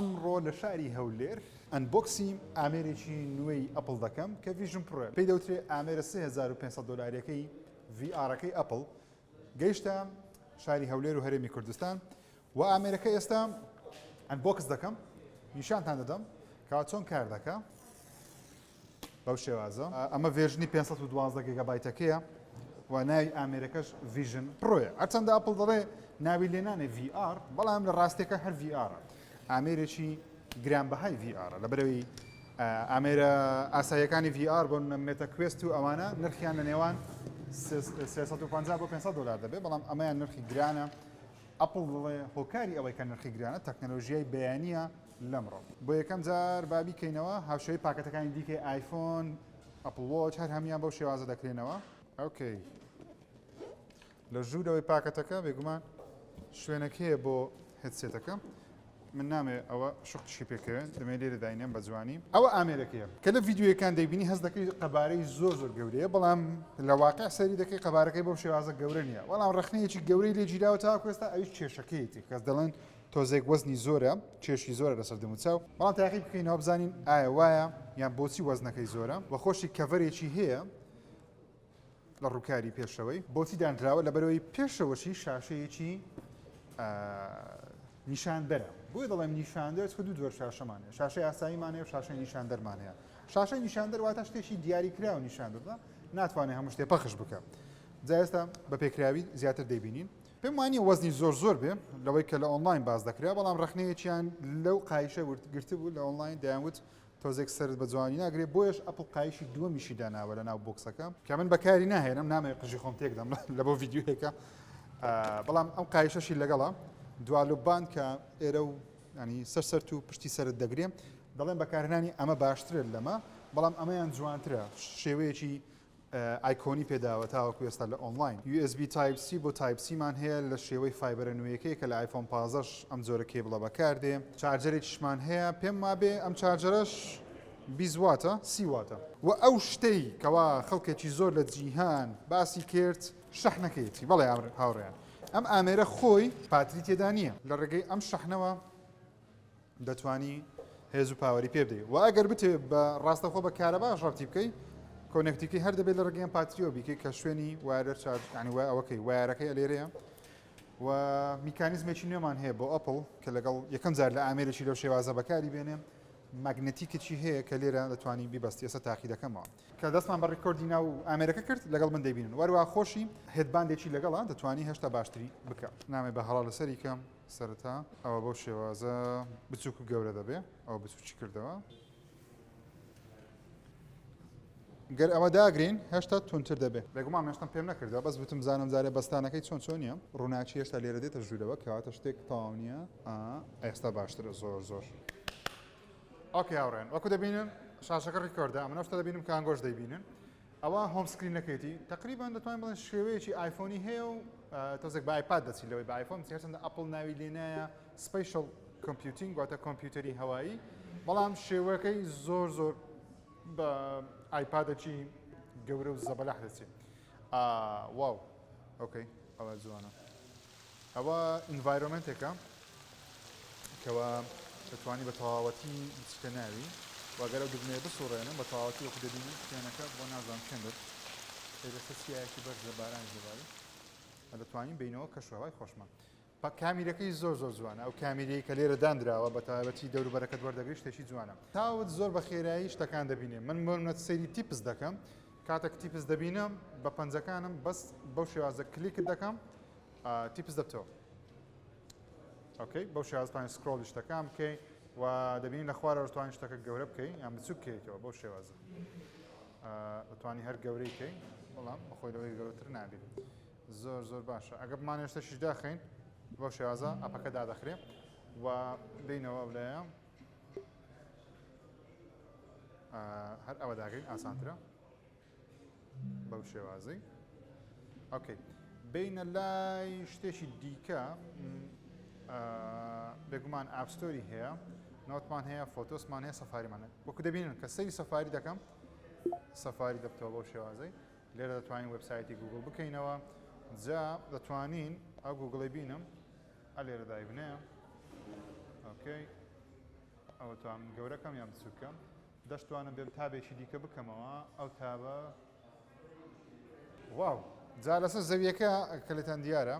ئەمڕۆ لە شاری هەولێر ئەنبۆکسی ئامێرێکی نوێی ئەپڵ دەکەم کە ڤیژن پرۆ پێی دەوترێت ئامێرە 3500 دلارەکەی VRەکەی ئەپڵ گەیشتە شاری هەولێر و هەرێمی کوردستان و ئامێرەکە ئێستا ئەنبۆکس دەکەم نیشانتان دەدەم کەوا چۆن کار دەکە بەو شێوازە ئەمە ڤێژنی 512 گیگابایتەکەیە و ناوی ئامێرەکەش ڤیژن پرۆیە هەرچەندە ئەپڵ دەڵێ ناوی لێنانێ VR بەڵام لە ڕاستێکە هەر VR ئامێرێکی گرانبەهای VR لەبەرەوەی ئامێرە ئاساییەکانی VR بۆ مێتەکوێست و ئەوانە نرخیان لە نێوان 350 بۆ 500 دلار دەبێت بەڵام ئەمەیان نرخی گرانە ئەپڵ دڵێ هۆکاری ئەوەی کە نرخی گرانە تەکنەلۆژیای بەیانیە لەمڕۆ بۆ یەکەم جار بابی کەینەوە هاوشێوەی پاکەتەکانی دیکەی ئایفۆن ئەپڵ وۆچ هەر هەمیان بەو شێوازە دەکرێنەوە ئۆکەی لە ژوورەوەی پاکەتەکە بێگومان شوێنەکەیە بۆ هێدسێتەکە من نامێ ئەوە شقشی پێکەوێن دەمێ لێرە داینێن بە جوانی ئەوە ئامێرەکەیە کە لە ڤیددیوەکان دەیبینی هەست دەکەی قەبارەی زۆر گەورەیە بەڵام لە واقع سەری دەکەی قەبارەکەی بەو شێوازە گەورە نییە بەڵام ڕخنەیەکی گەورەی لێ گیراوە تاکو ئێستا ئەویش کێشەکەیەتی کەس دەڵێن تۆزێک وەزنی زۆرە کێشی زۆرە لەسەر دەموچاو بەڵام تاقی بکەینەوە بزانین ئایا وایە یان بۆچی وەزنەکەی زۆرە وە خۆشی کەڤەرێکی هەیە لە ڕووکاری پێشەوەی بۆچی دانراوە لەبەرەوەی پێشەوەشی شاشەیەکی نیشاندەرە بۆی دەڵێم نیشاندەر دوو دووە شاشەمانەیە شاشەی ئاساییمانەیە و شاشەی نیشاندەرمانەیە شاشەی نیشاندەر واتە شتێکی دیاریکراوە نیشاندەدا ناتوانێت هەموو شتێ پەخش بکە جا ئێستا بە پێکراوی زیاتر دەیبینین پێم وانیە وەزنی زۆر بێ لەوەی کە لە ئۆنلاین باز دەکرا بەڵام ڕخنەیەکیان لەو قایشە گرتە بوو لە ئۆنلاین دەیانوت تۆزێک سرت بە جوانی ناگرێت بۆیش ئەپڵ قایشی دووەمیشی داناوە لە ناو بۆکسەکە کە من بەکاری ناهێنم نامێ قژی خۆم تێک دەم لە بۆ ڤیددیوەکە بەڵام ئەم قایشەشی لەگەڵە دوالوبان کە ئێرە و ینی سەر و پشتی سرت دەگرێم دەڵێن بەکارهێنانی ئەمە باشترە لەمە بەڵام ئەمەیان جوانترە شێوەیەکی ئایکۆنی پێداوە تاوەکو ئێستا لە ئۆنلاین USB Type-C بۆ Type-C مان هەیە لە شێوەی فایبەرە نوێیەکەی کە لە آیفۆن 15 ئەم جۆرە کێبڵە بەکاردێ چارجەرێکیشمان هەیە پێم وابێ ئەم چارجەرەش 20 واتە 30 واتە و ئەو شتەی کەوا خەڵکێکی زۆر لە جیهان باسی کرد شەحنەکەیەتی بەڵێ هاوڕێیان ئەم ئامێرە خۆی پاتری تێدا نییە لە ڕێگەی ئەم شەحنەوە دەتوانی هێز و پاوەری پێ بدەیت و ئەگەر بتێ بە ڕاستەخۆ بە کارەبا ڕابتی بکەیت کۆنێکتیکی هەر دەبێت لە ڕێگەیان پاتریۆ بیکەیت کە شوێنی وایرە چارج ینی ئەوەکەی وایرەکەی لێرەیە و میکانیزمێکی نوێمان هەیە بۆ ئەپڵ کە لەگەڵ یەکەم جار لە ئامێرێکی لەو شێوازە بەکاری بێنێ ماگنەتیکێکی هەیە کە لێرە دەتوانی بیبەستی ئێستا تاقی دەکەمەوە کە دەستمان بە ڕێکۆردی ناو ئامێرەکە کرد لەگەڵ من دەیبینن وەروە خۆشی هێدباندێکی لەگەڵا دەتوانی هێشتا باشتری بکە نامێ بە هەڵا لەسەری کەم سەرەتا ئەوە بەو شێوازە بچووک و گەورە دەبێ ئەو بچووکی کردەوە گەر ئەوە داگرین هێشتا تونتر دەبێت بێگومان هێشتم پێم نەکردەوە بەس بتم زانم زارێ بەستانەکەی چۆن نییە ڕووناچی هێشتا لێرە دێتە ژوورەوە کەواتە شتێک تاو نییە ئێستا باشترە زۆر ئۆکێ هاوڕێن وەکو دەبینن شاشەکە ڕیکۆردە ئەمە شتە دەبینم کە ئەنگۆش دەیبینن ئەوە هۆم سکرینەکەیتی تقریبان دەتوانین بڵێن شێوەیەکی ئایفۆنی هەیە و تۆزێک بە ئایپاد دەچی لەوەی بە ئایفۆن هەرچەندە ئەپڵ ناوی لێنایە سپیشل کۆمپیوتینگ واتە کۆمپیوتەری هەوایی بەڵام شێوەکەی زۆر بە ئایپادێکی گەورە و زەبەلەح دەچێت واو ئۆکەی ئەوە جوانە ئەوە ئینڤایرۆمنتێکە کەوە دەتوانی بە تەواوەتی بچکە ناوی واگەرە دبنێ بسوڕێنم بە تەواوەتی وەکو دەبینی شوێنەکە بۆ نازانم چێن بێت پێدەستە سیایەکی بەرز لە باران زیبایی دەتوانین بینەوە کەشوهەوای خۆشمان کامیرەکەی زۆر جوانە ئەو کامیرەی کە لێرە دانراوە بە تایبەتی دەوروبەرەکەت وەردەگری شتێکی جوانە تاوت زۆر بە خێرایی شتەکان دەبینێ من بۆمە سەیری تیپس دەکەم کاتێک تیپس دەبینم بە پەنجەکانم بەس بەو شێوازە کلیکت دەکەم تیپس دەبتەوە ئۆکەی بەو شێوازتوانین سکرۆڵی شتەکان بکەی و دەبینی لە خوارەوە دەتوانین شتەکە گەورە بکەی یان بچووک بکەیتەوە بەو شێوازە دەتوانی هەر گەورەی بکەی بەڵام بەخۆی لەوەی گەورەتر نابێت زۆر باشە ئەگەر بمانێ شتێکیش داخەین بۆ شێوازە ئەپەکە دادەخرێ و بینەوە ئەو لایە هەر ئەوە داگەین ئاسانترە بەو شێوازەی ئۆکەی بینە لای شتێکی دیکە بێگومان ئاپستۆری هەیە نۆتمان هەیە فۆتۆسمان هەیە سەفاریمان هەیە وەکو دەبینن کە سەری سەفاری دەکەم سەفاری دەبتەوە بەو شێوازەی لێرە دەتوانین وێبسایتی گوگڵ بکەینەوە جا دەتوانین ئەو گوگڵی بینم ئەلێرە دایبنەیە ئۆکەی ئەوە توانم گەورەکەم یان بچووکەم دەشتوانم بێم تابێکی دیکە بکەمەوە ئەو تابە واو جا لەسەر زەویەکە کەلتان دیارە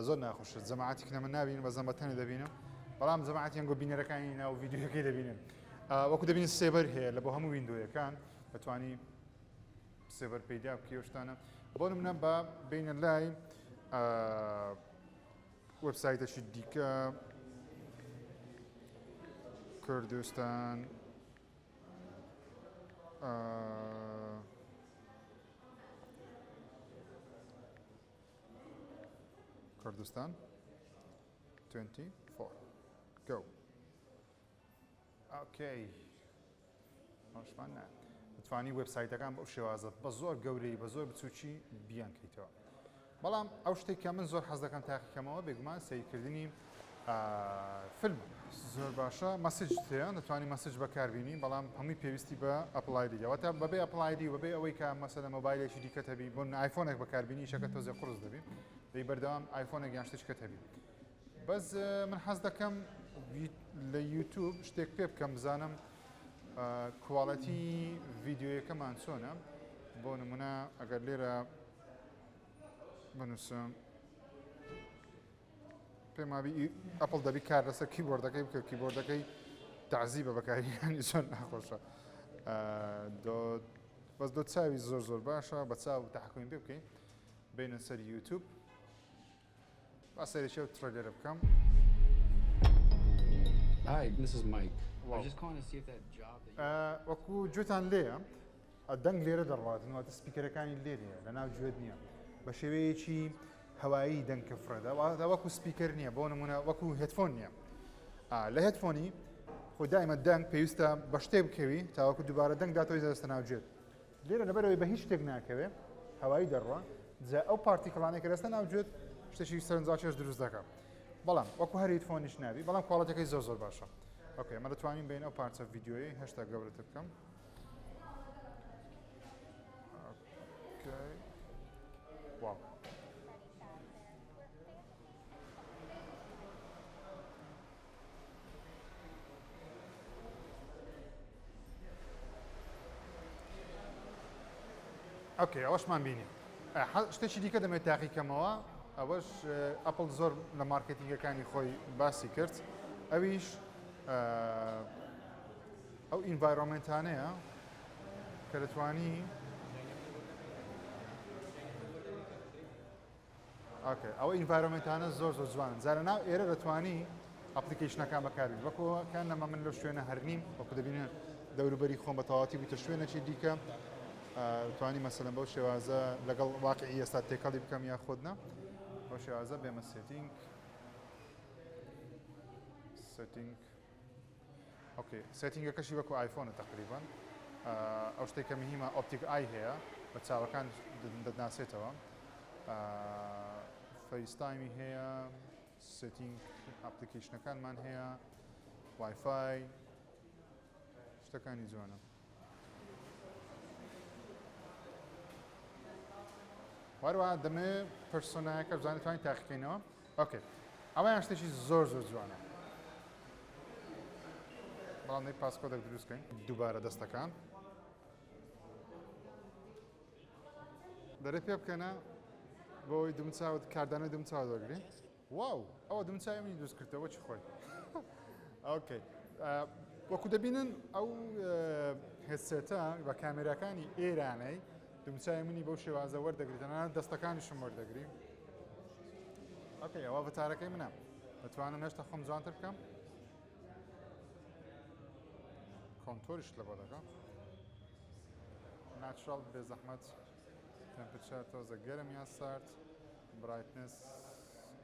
زۆر ناخۆشە جەماعەتی کنە من نبینم بە زەمەتەنە دەبینم بەڵام جەماعەتیان گۆ بینەرەکانی ناو ڤیدیۆەکەی دەبینن وەکو دەبین سێبەر هەیە لە بۆ هەموو ویندۆیەکان بەتوانی سێبەر پەیدا بکەی ئەو شتانە بۆ نمونە بە بینە لای وەبسایتێکی دیکە کوردستان کوردستان 24 go اوكي ماشمان نه دەتوانی وێبسایتەکان بەو شێوازە بە زۆر گەورەی بە زۆر بچووکی بیان کەیتەوە بەڵام ئەو شتێک کە من زۆر حەز دەکەم تاقیکەمەوە بێگومان سەیرکردنی فیلم زۆر باشە مەسج هەیە دەتوانی مەسج بەکاربیێنی بەڵام هەمووی پێویستی بە ئەپلایدی دەواتە بەبێ ئەپلایدی و بەبێ ئەوەی کە مەسەلە مۆبایلێکی دیکە هەبی بۆ ئایفۆنێک بەکاربیێنی شەکە تۆزێ قڕز دەبی دەی بەردەوام ئایفۆنێک یان شتێکە هەبی بەس من حەز دەکەم لە یوتیوب شتێک پێ بکەم بزانم کوواڵەتی ڤیدیۆیەکەمان چۆنە بۆ نمونە ئەگەر لێرە بنووسم پێم وابی ئەپڵ دەبی کار لەسەر کیبۆردەکەی بکە کیبۆردەکەی تعزیبە بەکارهێنانی زۆر ناخۆشە بەس دۆ چاوی زۆر زۆر باشە بە چاو تەحکوین پێ بکەین بینە سەر یوتیوب با سەرێکی ئەو تڕێلێرە بکەم Hi, this is Mike. I was just calling to see if that job that you... وەکو گوێتان لێیە دەنگ لێرە دەڕاتن واتە سپیکەرەکانی لێرە لە ناو گوێت نییە بە شێوەیەکی هەوایی دەنگکە فرەدا وەکو سپیکەر نییە بۆ نمونە وەکو هێدفۆن نییە لە هێدفۆنی خۆ دایمە دەنگ پێویستە بە شتێ بکەوی تاوەکو دووبارە دەنگ داتۆی دەستە ناوگوێت لێرە لەبەرەوەی بە هیچ شتێک ناکەوێ هەوایی دەڕوا جا ئەو پارتیکڵانێک کە دەستە ناوگوێت شتێکی سەرنجاکێش دروست دەکات بەڵام وەکو هەر هێدفۆنیش نابی بەڵام کوواڵەتەکەی زۆر زۆر باشە ئۆکێ ئەمە دەتوانین بین ئەو پارچە ڤیدیۆیی هێشتا گەورەتر بکەم واو ئۆکێ ئەوەشمان بینی شتێکی دیکە دەمێت تاقیکەمەوە ئەوەش ئەپڵ زۆر لە مارکتینگەکانی خۆی باسی کرد ئەویش ئەو ئینڤایرۆمنتانەیە کە دەتوانی ئەوە ئینڤایرۆمنتانە زۆر زۆر جوانن جارە ناو ئێرە دەتوانی ئەپلیکیشنەکان بەکاربی وەکوکان نەما من لەو شوێنە هەرنیم وەکو دەبینە دەوروبەری خۆم بە تەواتی بوویتە شوێنێکی دیکە توانی مەسەلەن بەو شێوازە لەگەڵ واقعی ئێستا تێکەڵی بکەم یا خۆدنا بەو شێوازە بێمە سێتینگ اوكي سيتینگەکەشی وەکو ئایفۆنە تقریبا ئەو شتێککە مهمە ئۆپتیک ئای هەیە بە چاوەکان دەناسێتەوە فەیستایمی هەیە سێتینگ ئەپلیکیشنەکانمان هەیە وایفای شتەکانی جوانە وەروە دەمێ پرسۆنایەکە بزانێت توانین تاقیکەینەوە ئۆکێ ئەوەیان شتێکی زۆر زۆر جوانە بەڵام دەی پاسکۆدێک دروستکەین دووبارە دەستەکان دەرێ پێ بکەنە بۆی دمچاوت کاردانەی دمچاو دەگرین واو ئەوە دمچاوی منی دروست کردەوە چی خۆی ئۆکەی وەکو دەبینن ئەو هێدسێتە بە کامێراکانی ئێرانەی دمچاوی منی بەو شێوازە وەردەگریت تەنانەت دەستەکانیشم وەردەگری ئۆکەی ئەوە ڤەتارەکەی منە دەتوانم هێشتا خۆم جوانتر بکەم کۆنتۆریش لە بۆ دەکەم ناتشرال بێ زەحمەت تەمپێچەر تۆزە گەرم یا سارد برایتنس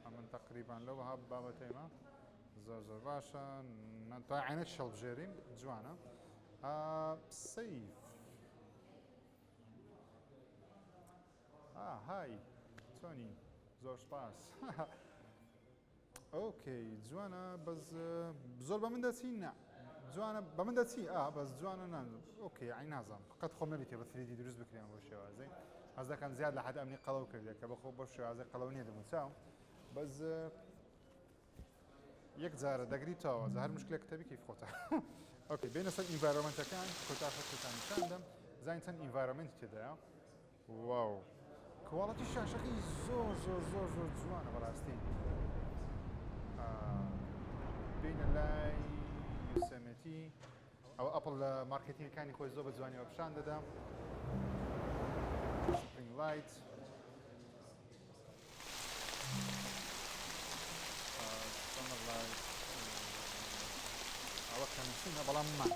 ئەمن تەقریبان لەوە هەب بابەتەیمە زۆر زۆر باشە تا عینەت شەڵبژێریم جوانە سەیف های چۆنی زۆر سپاس ئۆکەی جوانە بەس زۆر بە من دەچین نە جوانە بە من دەچی بەس جوانە ئۆکەی ئای نازانم فقەت خۆم نەبیتێ بە 3D دروست بکرێن بۆ شێوازەی حەز دەکەم زیاد لە حەد ئەمنی قەڵەو کردێت کە بەخۆ بۆ شێوازەی قەڵەو نییە دەموچاو بەس یەک جارە دەگریتەوە هەر مشکلێک کتەبی کەیف خۆتە. ئۆکێ بینە سەر ئینڤایرۆمنتەکان کۆتا خۆتان نیشان دەم زین چەند ئینڤایرۆمنت تێدایە. واو کواڵەتی شاشەکەی زۆر زۆر زۆر زۆر جوانە بەڕاستی. بینە لای یوسەمەتی ئەو ئەپڵ لە مارکتینگەکانی خۆی زۆر بە جوانیەوە پیشان دەدەم. سپرینگ لایت ئەوە کەمسینە بەڵام مان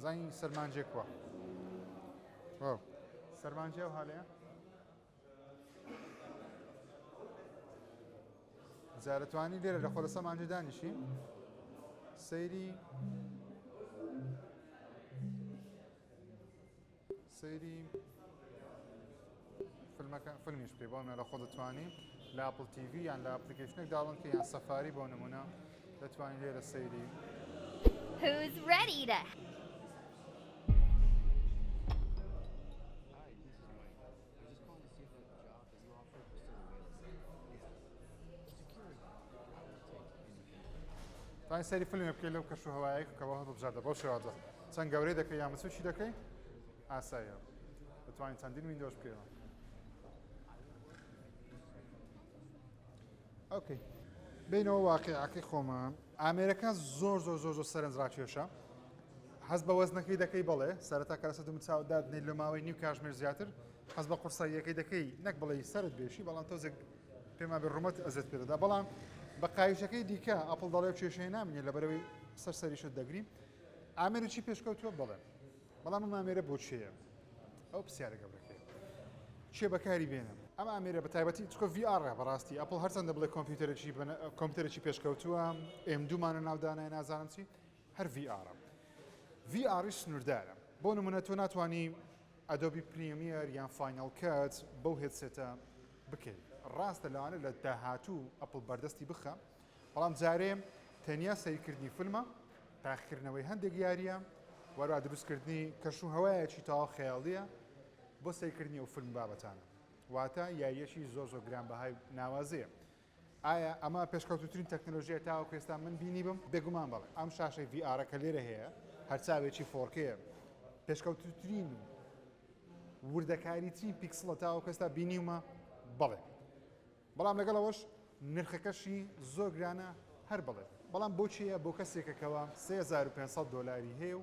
زانی سەرمانجێک وە سەرمانجێ و هەڵەیە زارەتوانی لێرە لە خۆلە سەمانجێ دانیشین سەیری فیلمیش بکەی بۆ لە خۆ دەتوانین لە ئاپڵ تیڤی یان لە ئەپلیکیشنێک داڵن کە یان سەفاری بۆ نمونە دەتوانین لێرە سەیری Who's ready to? Hi, this is Mike. I was just calling to see if that job that you offered was still available. Yeah. Security. I will take anything. توانین سەیری فیلمی بکەی لەو کەش و هەوایەک کە بۆ هەڵبژاردە بۆ شێوازە چەند گەورەی دەکەی یان مەچوو چی دەکەی ئاساییە دەتوانین چەندین ویندۆش بکەیەوە. ئۆکەی بینەوە واقعەکەی خۆمان ئامێرەکە زۆر زۆر زۆر زۆر سەرنجڕاکێشە حەز بە وەزنەکەی دەکەی بەڵێ سەرەتا کەسە دوم چاودات نەی لە ماوەی نیو کاتژمێر زیاتر حەز بە قورساییەکەی دەکەی نەک بڵێ سەرت بێشی بەڵام تۆزێک پێما بێ ڕوومەت ئەزت پێدەدا بەڵام بە قایشەکەی دیکە ئەپڵ دەڵێ کێشەی نامێنێت لە بەرەوەی سەرسەریشت دەگرین ئامێرە چی پێشکەوتووە بڵێ بەڵام ئەم ئامێرە بۆ چێە ئەو پرسیارە گەورەکەی چێ بەکاری بێنم ئەم ئامێرە بە تایبەتی چکۆ VR بەڕاستی ئەپڵ هەرچەندە بڵێ کۆمپیوتەرێکی پێشکەوتووە M2مانە ناودانای نازانم چی هەر VRی سنووردارە بۆ نمونە تۆ ناتوانانی ئەدۆبی پریمیر یان فاینەڵ کات بەو هێدسێتە بکەیت ڕاستە لەوانە لە داهاتوو ئەپڵ بەردەستی بخە بەڵام جارێ تەنیا سەیرکردنی فیلمە تاقیکردنەوەی هەندێک یاریە وەروە دروستکردنی کەش و هەوایەکی تاوا خەیاڵیە بۆ سەیرکردنی ئەو فیلم بابەتانە واتە یاریەکی زۆر زۆر گرانبەهای ناوازەیە ئایا ئەمە پێشکەوتوترین تەکنۆلۆژیە تاوەکو ئێستا من بینی بم بێگومان بڵێ ئەم شاشەی VR کە لێرە هەیە هەرچاوێکی 4K پێشکەوتوترین وردەکاریترین پیکسڵە تاوەکو ئێستا بینیومە بڵێ بەڵام لەگەڵەوەش نرخەکەشی زۆر گرانە هەر بڵێ بەڵام بۆچیە بۆ کەسێکەکەوە $3500 هەیە و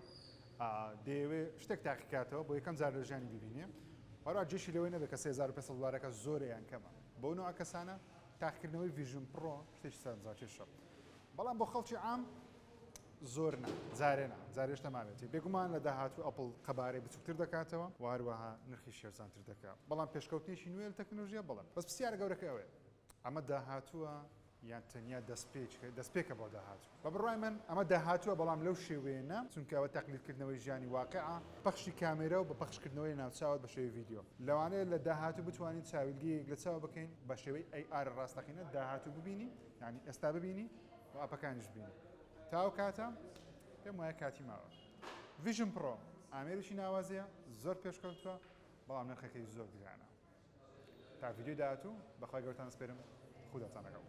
دەیەوێت شتێک تاقیکاتەوە بۆ یەکەم جار لە ژیانی ببینێ هەروە جێشی لەوەی نەبێت کە $3500 زۆرەیان کەمە بۆ نوع کەسانە تاقیکردنەوەی ڤیژن پڕۆ شتێکی سەرنجڕاکێشە بەڵام بۆ خەڵکی عام زۆر جارێنە جارێشتە ماوێتی بێگومان لە داهاتوو ئەپڵ قەبارەی بچووکتر دەکاتەوە واروەها نرخی شێرزانتر دەکات بەڵام پێشکەوتنیشی نوێ لە تەکنۆلۆژیە بڵێن بەس پرسیارە گەورەکە ئەوەیە ئەمە داهاتووە یان تەنیا دەستپێکە بۆ داهاتوو بە بڕای من ئەمە داهاتووە بەڵام لەو شێوەیەنە چونکەوە تەقلیدکردنەوەی ژیانی واقعە پەخشی کامێرە و بە پەخشکردنەوەی ناوچاوت بە شێوەی ڤیدیۆ لەوانەیە لە داهاتوو بتوانین چاویلگەیەک لە چاوە بکەین بە شێوەی AR ڕاستەقینە داهاتوو ببینی یعنی ئێستا ببینی و ئاپەکانیش بینی تاو کاتە پێم وایە کاتی ماوە ڤیژن پڕۆ ئامێرێکی ناوازەیە زۆر پێشکەوتووە بەڵام نرخەکەی زۆر گرانە تا ڤیدیۆ داهاتوو بەخوای گەورتان سپێرم خوداتان لەگەڵ